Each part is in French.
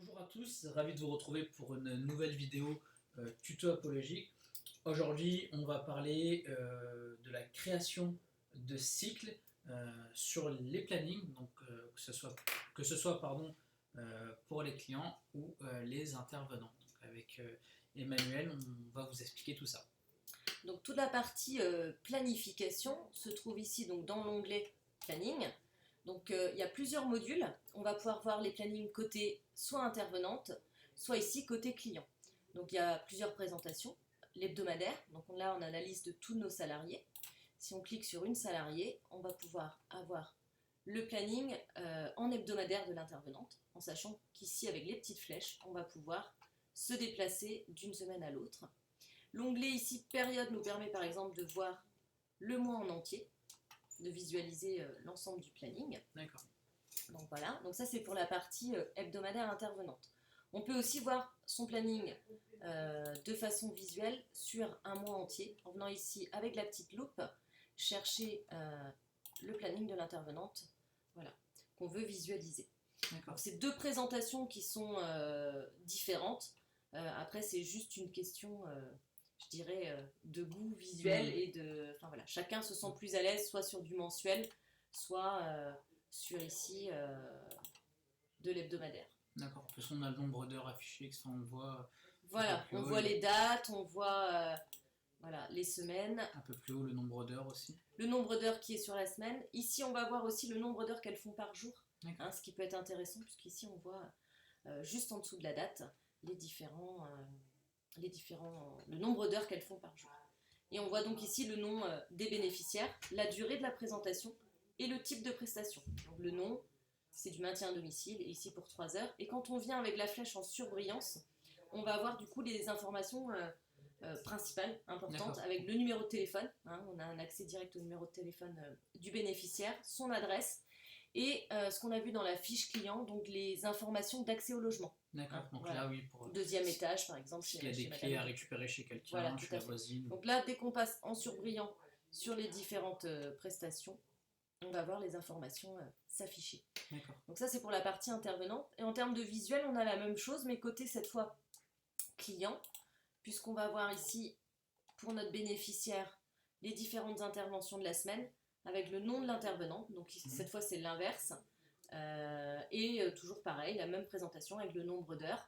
Bonjour à tous, ravi de vous retrouver pour une nouvelle vidéo tuto apologique. Aujourd'hui, on va parler de la création de cycles sur les plannings, donc que ce soit pour les clients ou les intervenants. Donc, avec Emmanuel, on va vous expliquer tout ça. Donc toute la partie planification se trouve ici donc, dans l'onglet planning. Donc il y a plusieurs modules. On va pouvoir voir les plannings côté soit intervenante, soit ici côté client. Donc il y a plusieurs présentations. L'hebdomadaire, donc là on a la liste de tous nos salariés. Si on clique sur une salariée, on va pouvoir avoir le planning en hebdomadaire de l'intervenante, en sachant qu'ici avec les petites flèches, on va pouvoir se déplacer d'une semaine à l'autre. L'onglet ici période nous permet par exemple de voir le mois en entier, de visualiser l'ensemble du planning. D'accord. Donc voilà, donc ça c'est pour la partie hebdomadaire intervenante. On peut aussi voir son planning de façon visuelle sur un mois entier, en venant ici avec la petite loupe, chercher le planning de l'intervenante, voilà, qu'on veut visualiser. Donc c'est deux présentations qui sont différentes. Après c'est juste une question je dirais, de goût visuel et de... Enfin voilà, chacun se sent plus à l'aise soit sur du mensuel, soit sur ici de l'hebdomadaire. D'accord, en plus on a le nombre d'heures affichées, que ça on voit. Voilà, on voit les dates, on voit voilà, les semaines. Un peu plus haut le nombre d'heures aussi. Le nombre d'heures qui est sur la semaine. Ici on va voir aussi le nombre d'heures qu'elles font par jour, hein, ce qui peut être intéressant puisqu'ici on voit juste en dessous de la date le nombre d'heures qu'elles font par jour. Et on voit donc ici le nom des bénéficiaires, la durée de la présentation et le type de prestation. Donc le nom, c'est du maintien à domicile, et ici pour 3 heures. Et quand on vient avec la flèche en surbrillance, on va avoir du coup les informations principales, importantes, avec le numéro de téléphone. Hein, on a un accès direct au numéro de téléphone du bénéficiaire, son adresse, et ce qu'on a vu dans la fiche client, donc les informations d'accès au logement. D'accord, donc voilà. Là oui, pour deuxième étage par exemple. S'il y a des clés à récupérer chez quelqu'un, voilà, chez la voisine. Donc là, dès qu'on passe en surbrillant sur les différentes prestations, on va voir les informations s'afficher. D'accord. Donc ça c'est pour la partie intervenante. Et en termes de visuel, on a la même chose, mais côté cette fois client, puisqu'on va voir ici pour notre bénéficiaire les différentes interventions de la semaine avec le nom de l'intervenant. Donc cette fois c'est l'inverse. Et toujours pareil, la même présentation avec le nombre d'heures,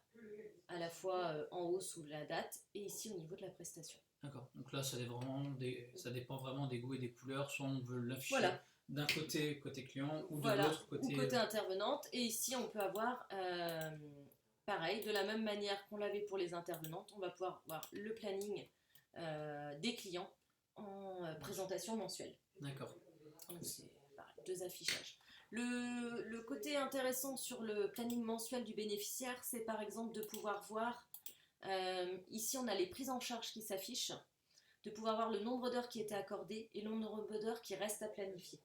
à la fois en haut sous la date et ici au niveau de la prestation. D'accord, donc là ça dépend vraiment des goûts et des couleurs, soit on veut l'afficher d'un côté client ou de l'autre côté intervenante. Et ici on peut avoir pareil, de la même manière qu'on l'avait pour les intervenantes, on va pouvoir voir le planning des clients en présentation mensuelle. D'accord. Donc c'est pareil, deux affichages. Le côté intéressant sur le planning mensuel du bénéficiaire, c'est par exemple de pouvoir voir, ici on a les prises en charge qui s'affichent, de pouvoir voir le nombre d'heures qui étaient accordées et le nombre d'heures qui restent à planifier.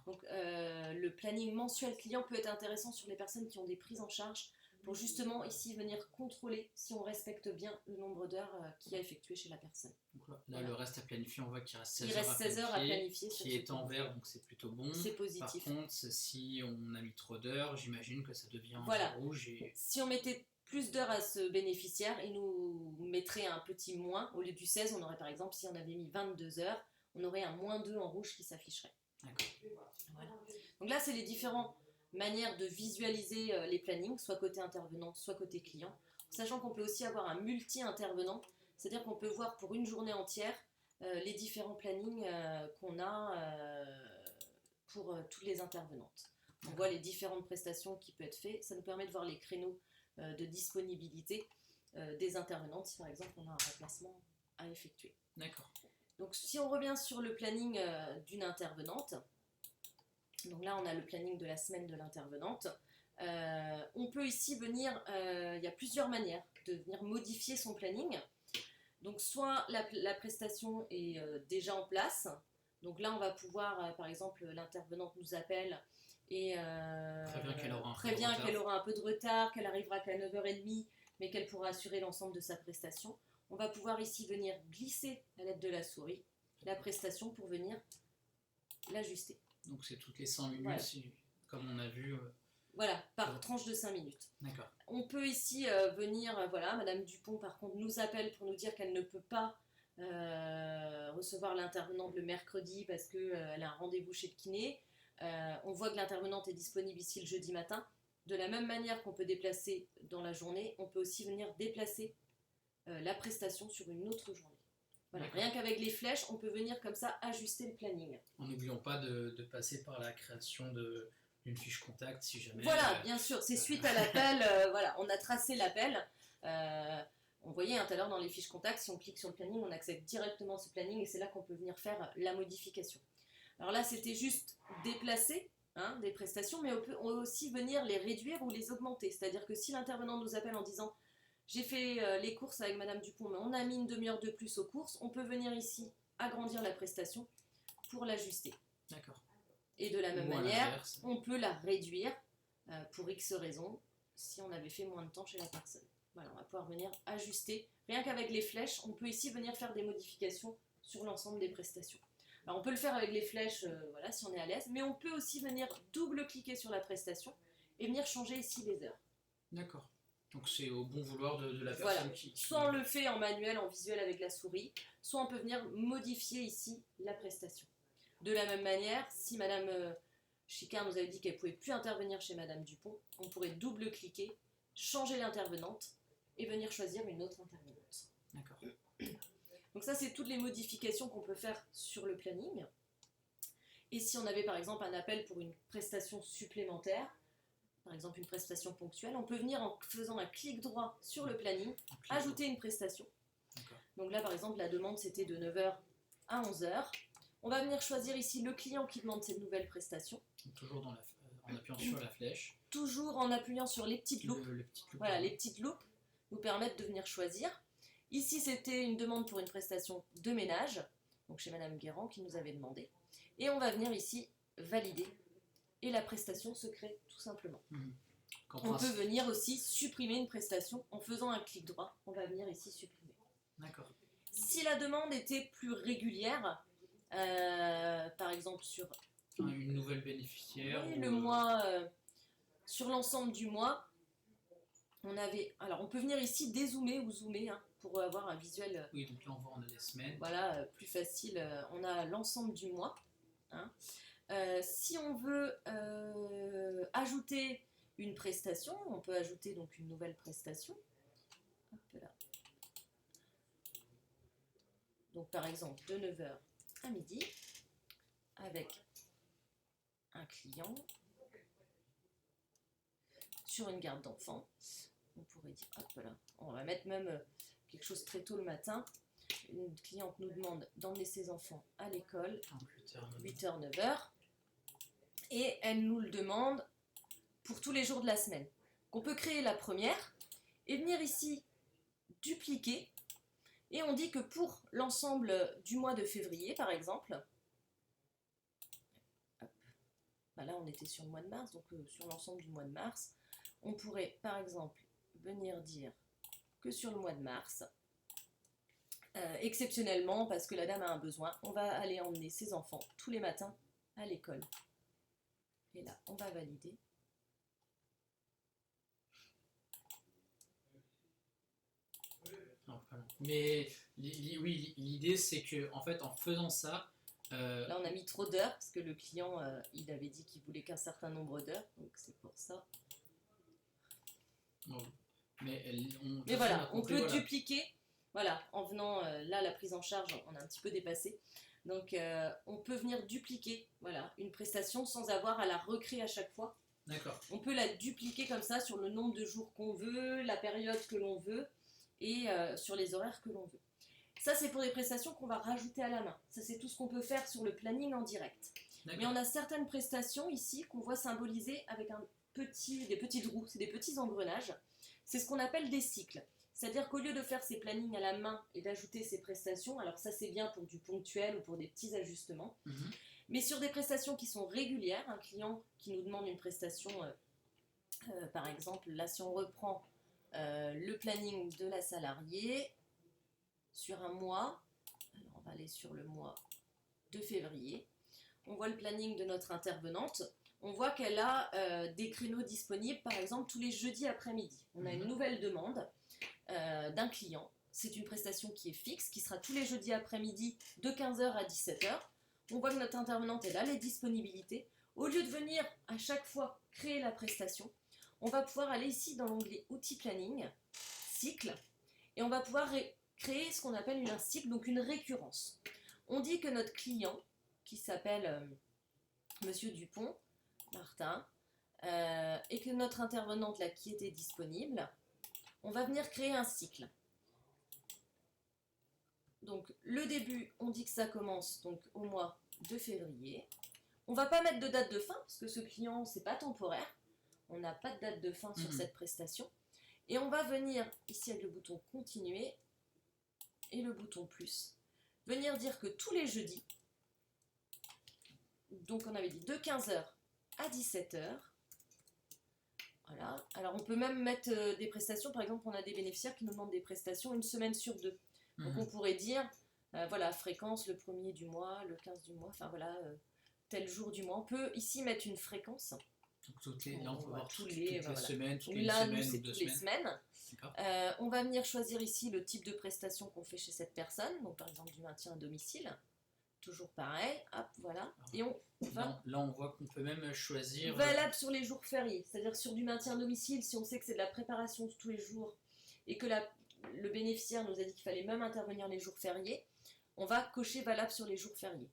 Donc le planning mensuel client peut être intéressant sur les personnes qui ont des prises en charge pour justement ici venir contrôler si on respecte bien le nombre d'heures qui a effectué chez la personne. Donc là voilà. Le reste à planifier, on voit qu'il reste 16 heures à planifier. Qui est en vert, donc c'est plutôt bon. C'est positif. Par contre, si on a mis trop d'heures, j'imagine que ça devient rouge. Et... Si on mettait plus d'heures à ce bénéficiaire, il nous mettrait un petit moins. Au lieu du 16, on aurait par exemple, si on avait mis 22 heures, on aurait un -2 en rouge qui s'afficherait. D'accord. Voilà. Donc là, c'est les différentes manières de visualiser les plannings, soit côté intervenant, soit côté client. Sachant qu'on peut aussi avoir un multi-intervenant, c'est-à-dire qu'on peut voir pour une journée entière les différents plannings qu'on a pour toutes les intervenantes. On voit les différentes prestations qui peuvent être faites. Ça nous permet de voir les créneaux de disponibilité des intervenantes, si par exemple on a un remplacement à effectuer. D'accord. Donc si on revient sur le planning d'une intervenante, donc là on a le planning de la semaine de l'intervenante, on peut ici venir, il y a plusieurs manières de venir modifier son planning. Donc soit la prestation est déjà en place, donc là on va pouvoir, par exemple l'intervenante nous appelle et prévient qu'elle aura un peu de retard, qu'elle arrivera qu'à 9h30, mais qu'elle pourra assurer l'ensemble de sa prestation. On va pouvoir ici venir glisser à l'aide de la souris la prestation pour venir l'ajuster. Donc c'est toutes les 100 minutes, comme on a vu. Voilà, par tranche de 5 minutes. D'accord. On peut ici venir, voilà, Madame Dupont par contre nous appelle pour nous dire qu'elle ne peut pas recevoir l'intervenante le mercredi parce qu'elle a un rendez-vous chez le kiné. On voit que l'intervenante est disponible ici le jeudi matin. De la même manière qu'on peut déplacer dans la journée, on peut aussi venir déplacer la prestation sur une autre journée. Voilà. Rien qu'avec les flèches, on peut venir comme ça ajuster le planning. En n'oubliant pas de passer par la création d'une fiche contact si jamais. Voilà, bien sûr, c'est suite à l'appel, voilà, on a tracé l'appel. On voyait tout à l'heure dans les fiches contacts, si on clique sur le planning, on accède directement à ce planning et c'est là qu'on peut venir faire la modification. Alors là, c'était juste déplacer des prestations, mais on peut aussi venir les réduire ou les augmenter. C'est-à-dire que si l'intervenant nous appelle en disant « j'ai fait les courses avec Madame Dupont, mais on a mis une demi-heure de plus aux courses », on peut venir ici agrandir la prestation pour l'ajuster. D'accord. Et de la même manière, on peut la réduire pour X raisons si on avait fait moins de temps chez la personne. Voilà, on va pouvoir venir ajuster. Rien qu'avec les flèches, on peut ici venir faire des modifications sur l'ensemble des prestations. Alors on peut le faire avec les flèches, voilà, si on est à l'aise, mais on peut aussi venir double-cliquer sur la prestation et venir changer ici les heures. D'accord. Donc c'est au bon vouloir de la personne voilà. qui... Soit on le fait en manuel, en visuel avec la souris, soit on peut venir modifier ici la prestation. De la même manière, si Madame Chicard nous avait dit qu'elle ne pouvait plus intervenir chez Madame Dupont, on pourrait double-cliquer, changer l'intervenante et venir choisir une autre intervenante. D'accord. Donc ça, c'est toutes les modifications qu'on peut faire sur le planning. Et si on avait par exemple un appel pour une prestation supplémentaire, par exemple une prestation ponctuelle, on peut venir en faisant un clic droit sur le planning, ajouter une prestation. Donc là par exemple la demande c'était de 9h à 11h. On va venir choisir ici le client qui demande cette nouvelle prestation. Toujours en appuyant sur la flèche. Toujours en appuyant sur les petites loupes. Voilà, les petites loupes nous permettent de venir choisir. Ici c'était une demande pour une prestation de ménage, donc chez Madame Guérand qui nous avait demandé. Et on va venir ici valider. Et la prestation se crée tout simplement. On peut venir aussi supprimer une prestation en faisant un clic droit. On va venir ici supprimer. D'accord. Si la demande était plus régulière, par exemple sur une nouvelle bénéficiaire, oui, le mois, sur l'ensemble du mois, on avait. Alors on peut venir ici dézoomer ou zoomer pour avoir un visuel. Oui, donc là on a des semaines. Voilà, plus facile. On a l'ensemble du mois. Si on veut ajouter une prestation, on peut ajouter donc une nouvelle prestation. Hop là. Donc par exemple de 9h à midi avec un client sur une garde d'enfants. On pourrait dire, hop là, on va mettre même quelque chose très tôt le matin. Une cliente nous demande d'emmener ses enfants à l'école, 8h, 9h. Et elle nous le demande pour tous les jours de la semaine. On peut créer la première et venir ici dupliquer. Et on dit que pour l'ensemble du mois de février, par exemple, hop, bah là on était sur le mois de mars, donc sur l'ensemble du mois de mars, on pourrait par exemple venir dire que sur le mois de mars, exceptionnellement, parce que la dame a un besoin, on va aller emmener ses enfants tous les matins à l'école. Et là, on va valider. Mais oui, l'idée c'est que en fait, en faisant ça, là, on a mis trop d'heures parce que le client, il avait dit qu'il voulait qu'un certain nombre d'heures, donc c'est pour ça. Bon. Mais voilà, on peut dupliquer. Voilà, en venant là, la prise en charge, on a un petit peu dépassé. Donc, on peut venir dupliquer, voilà, une prestation sans avoir à la recréer à chaque fois. D'accord. On peut la dupliquer comme ça sur le nombre de jours qu'on veut, la période que l'on veut et sur les horaires que l'on veut. Ça, c'est pour des prestations qu'on va rajouter à la main. Ça, c'est tout ce qu'on peut faire sur le planning en direct. Mais on a certaines prestations ici qu'on voit symbolisées avec des petites roues, c'est des petits engrenages. C'est ce qu'on appelle des cycles. C'est-à-dire qu'au lieu de faire ces plannings à la main et d'ajouter ces prestations, alors ça c'est bien pour du ponctuel ou pour des petits ajustements, mais sur des prestations qui sont régulières, un client qui nous demande une prestation, par exemple, là si on reprend le planning de la salariée sur un mois, alors on va aller sur le mois de février, on voit le planning de notre intervenante, on voit qu'elle a des créneaux disponibles, par exemple tous les jeudis après-midi. On a une nouvelle demande d'un client. C'est une prestation qui est fixe, qui sera tous les jeudis après-midi de 15h à 17h. On voit que notre intervenante, elle a les disponibilités. Au lieu de venir à chaque fois créer la prestation, on va pouvoir aller ici dans l'onglet Outils Planning, Cycle, et on va pouvoir créer ce qu'on appelle un cycle, donc une récurrence. On dit que notre client, qui s'appelle Monsieur Dupont, Martin, et que notre intervenante là qui était disponible, on va venir créer un cycle. Donc le début, on dit que ça commence donc au mois de février. On ne va pas mettre de date de fin parce que ce client, c'est pas temporaire. On n'a pas de date de fin sur cette prestation. Et on va venir ici avec le bouton continuer et le bouton plus, venir dire que tous les jeudis, donc on avait dit de 15h à 17h. Voilà. Alors on peut même mettre des prestations, par exemple on a des bénéficiaires qui nous demandent des prestations une semaine sur deux. Donc on pourrait dire, voilà, fréquence le 1er du mois, le 15 du mois, enfin voilà, tel jour du mois. On peut ici mettre une fréquence. Donc là on peut voir toutes les semaines, toutes les semaines ou 2 semaines. On va venir choisir ici le type de prestation qu'on fait chez cette personne, donc par exemple du maintien à domicile. Toujours pareil, hop, voilà. Et on va... Là, on voit qu'on peut même choisir... Valable sur les jours fériés, c'est-à-dire sur du maintien à domicile, si on sait que c'est de la préparation de tous les jours et que le bénéficiaire nous a dit qu'il fallait même intervenir les jours fériés, on va cocher valable sur les jours fériés.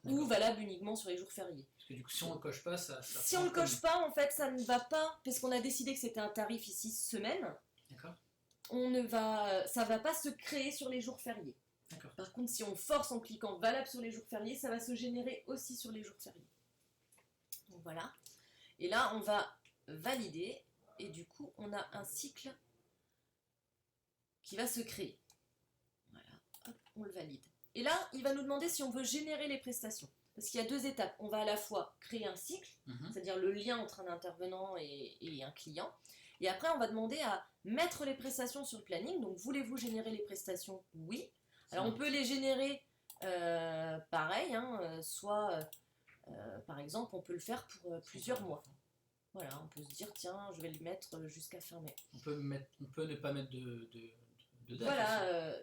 Ou valable uniquement sur les jours fériés. Parce que du coup, si on ne coche pas, ça si on ne coche pas, en fait, ça ne va pas, parce qu'on a décidé que c'était un tarif ici semaine. D'accord. Ça ne va pas se créer sur les jours fériés. Par contre, si on force en cliquant valable sur les jours fériés, ça va se générer aussi sur les jours fériés. Donc voilà. Et là, on va valider. Et du coup, on a un cycle qui va se créer. Voilà. Hop, on le valide. Et là, il va nous demander si on veut générer les prestations. Parce qu'il y a deux étapes. On va à la fois créer un cycle, c'est-à-dire le lien entre un intervenant et un client. Et après, on va demander à mettre les prestations sur le planning. Donc, voulez-vous générer les prestations? Oui. Alors on peut les générer pareil, soit par exemple on peut le faire pour plusieurs mois. Voilà, on peut se dire tiens je vais le mettre jusqu'à fin mai. On peut ne pas mettre de date. Voilà,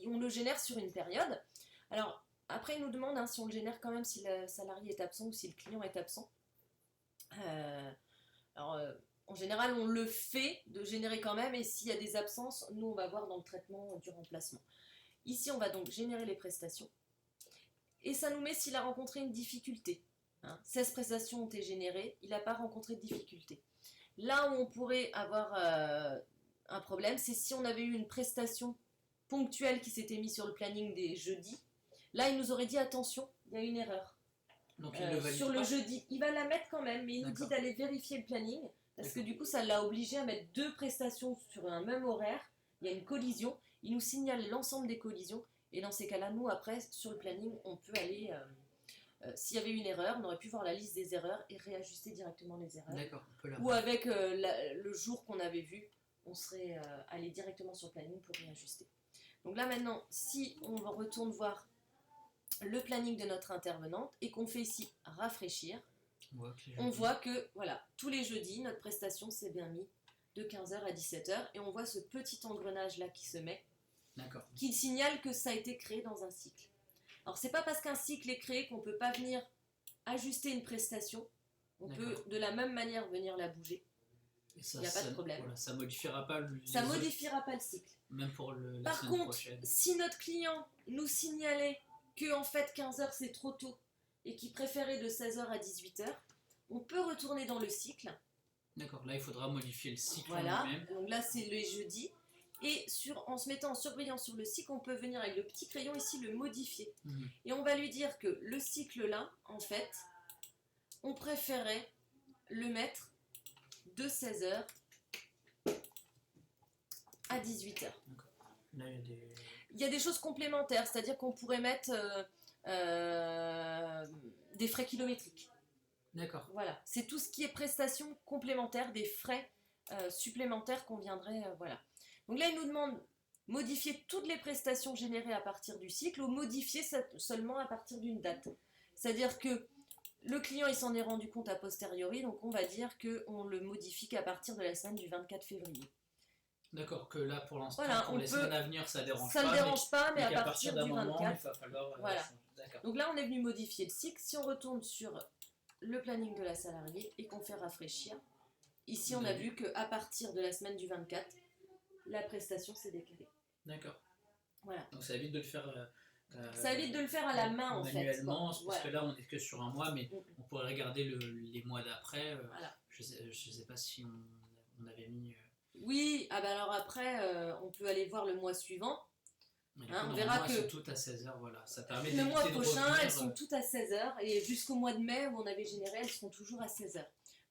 on le génère sur une période. Alors après il nous demande si on le génère quand même si le salarié est absent ou si le client est absent. En général on le fait de générer quand même et s'il y a des absences, nous on va voir dans le traitement du remplacement. Ici, on va donc générer les prestations. Et ça nous met s'il a rencontré une difficulté. 16 prestations ont été générées, il n'a pas rencontré de difficulté. Là où on pourrait avoir un problème, c'est si on avait eu une prestation ponctuelle qui s'était mise sur le planning des jeudis. Là, il nous aurait dit attention, il y a une erreur. Donc, il le valide sur le pas. jeudi, il va la mettre quand même, mais il nous dit d'aller vérifier le planning. Parce que du coup, ça l'a obligé à mettre deux prestations sur un même horaire. Il y a une collision. Il nous signale l'ensemble des collisions et dans ces cas-là, nous après sur le planning, on peut aller, s'il y avait une erreur, on aurait pu voir la liste des erreurs et réajuster directement les erreurs. D'accord, on peut ou avec le jour qu'on avait vu, on serait allé directement sur le planning pour réajuster. Donc là maintenant, si on retourne voir le planning de notre intervenante et qu'on fait ici rafraîchir, on voit que voilà, tous les jeudis, notre prestation s'est bien mise de 15h à 17h et on voit ce petit engrenage là qui se met. Qui signale que ça a été créé dans un cycle. Alors c'est pas parce qu'un cycle est créé qu'on peut pas venir ajuster une prestation. On peut de la même manière venir la bouger. Il n'y a pas de problème. Voilà, ça modifiera pas le cycle. Même pour la Par semaine contre, prochaine. si notre client nous signalait que en fait 15h c'est trop tôt et qu'il préférait de 16h à 18h, on peut retourner dans le cycle. D'accord, là il faudra modifier le cycle voilà. en lui-même. Donc là c'est les jeudis. Et en se mettant en surbrillant sur le cycle, on peut venir avec le petit crayon ici le modifier. Et on va lui dire que le cycle là, en fait, on préférait le mettre de 16h à 18h. Là, il y a des choses complémentaires, c'est-à-dire qu'on pourrait mettre des frais kilométriques. D'accord. Voilà, c'est tout ce qui est prestations complémentaires, des frais supplémentaires qu'on viendrait... voilà. Donc là, il nous demande modifier toutes les prestations générées à partir du cycle ou modifier seulement à partir d'une date. C'est-à-dire que Le client, il s'en est rendu compte a posteriori, donc on va dire qu'on le modifie qu'à partir de la semaine du 24 février. D'accord, que là pour l'instant, Voilà, pour les semaines à venir, ça dérange ça pas. ne dérange pas, mais mais à qu'à partir d'un du moment, 24. il va falloir Voilà. changer. D'accord. Donc là, on est venu modifier le cycle. Si on retourne sur le planning de la salariée et qu'on fait rafraîchir, ici, on a vu qu'à partir de la semaine du 24, la prestation s'est décalée. D'accord. Voilà. Donc ça évite de le faire. Ça évite de le faire à la main en fait. Manuellement, parce voilà. que là on est que sur un mois, mais on pourrait regarder les mois d'après. Voilà. Je sais pas si on avait mis. Oui, ah bah alors après, on peut aller voir le mois suivant. On verra que elles sont toutes à 16h, voilà. Ça permet le mois prochain, elles sont toutes à 16h et jusqu'au mois de mai où on avait généré, elles seront toujours à 16h.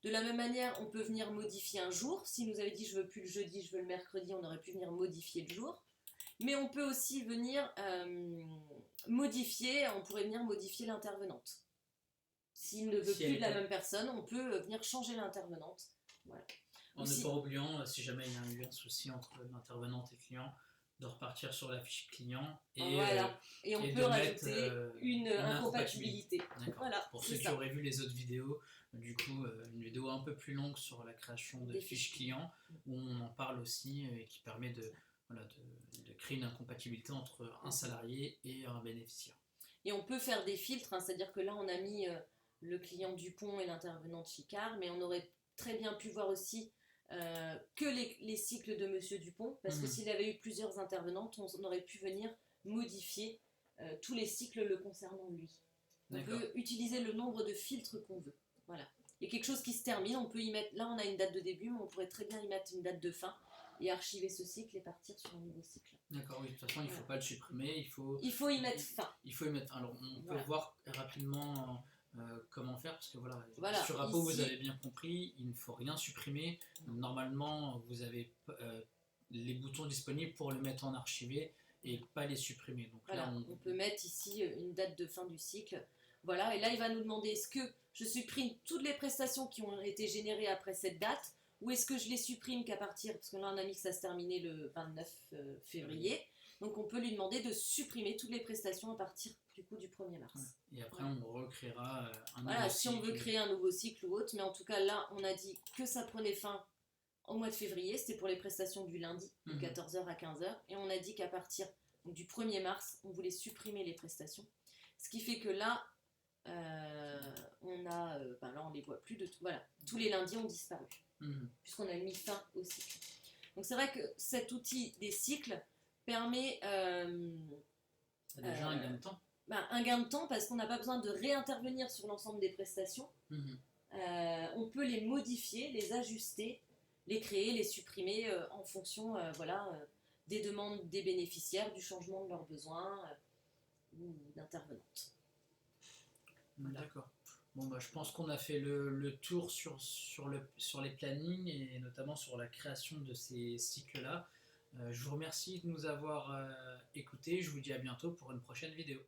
De la même manière, on peut venir modifier un jour. Si nous avait dit je veux plus le jeudi, je veux le mercredi, on aurait pu venir modifier le jour. Mais on peut aussi venir modifier, on pourrait venir modifier l'intervenante. S'il ne veut plus de la même personne, on peut venir changer l'intervenante. Voilà. En ne pas oubliant, si jamais il y a eu un souci entre l'intervenante et le client, de repartir sur la fiche client et, voilà. Et on peut rajouter une incompatibilité. Voilà, pour ceux qui auraient vu les autres vidéos, du coup, une vidéo un peu plus longue sur la création de fiches clients, où on en parle aussi et qui permet de créer une incompatibilité entre un salarié et un bénéficiaire. Et on peut faire des filtres, hein, c'est-à-dire que là on a mis le client Dupont et l'intervenante Chicard, mais on aurait très bien pu voir aussi que les cycles de Monsieur Dupont, parce que s'il avait eu plusieurs intervenantes, on aurait pu venir modifier tous les cycles le concernant lui. On peut utiliser le nombre de filtres qu'on veut. Voilà. Il y a quelque chose qui se termine, on peut y mettre, là on a une date de début, mais on pourrait très bien y mettre une date de fin et archiver ce cycle et partir sur un nouveau cycle. D'accord, oui, de toute façon il ne faut pas le supprimer, il faut y mettre fin. Il faut y mettre. Alors on peut voir rapidement comment faire, parce que voilà sur Apo vous avez bien compris, il ne faut rien supprimer. Normalement vous avez les boutons disponibles pour le mettre en archivé et pas les supprimer. Donc voilà, là, on peut mettre ici une date de fin du cycle. Voilà, et là il va nous demander est-ce que je supprime toutes les prestations qui ont été générées après cette date, ou est-ce que je les supprime qu'à partir, parce que là on a mis que ça se terminait le 29 février, donc on peut lui demander de supprimer toutes les prestations à partir du coup du 1er mars. Et après on recréera un nouveau cycle. Si on veut créer un nouveau cycle ou autre, mais en tout cas là on a dit que ça prenait fin au mois de février, c'était pour les prestations du lundi, de 14h à 15h, et on a dit qu'à partir du 1er mars, on voulait supprimer les prestations. Ce qui fait que là, on a, là on les voit plus de tout. Voilà, tous les lundis ont disparu, puisqu'on a mis fin au cycle. Donc c'est vrai que cet outil des cycles permet déjà un gain de temps. Un gain de temps parce qu'on n'a pas besoin de réintervenir sur l'ensemble des prestations. On peut les modifier, les ajuster, les créer, les supprimer en fonction des demandes des bénéficiaires, du changement de leurs besoins ou d'intervenantes. D'accord. Bon, je pense qu'on a fait le tour sur les plannings et notamment sur la création de ces cycles-là. Je vous remercie de nous avoir écoutés. Je vous dis à bientôt pour une prochaine vidéo.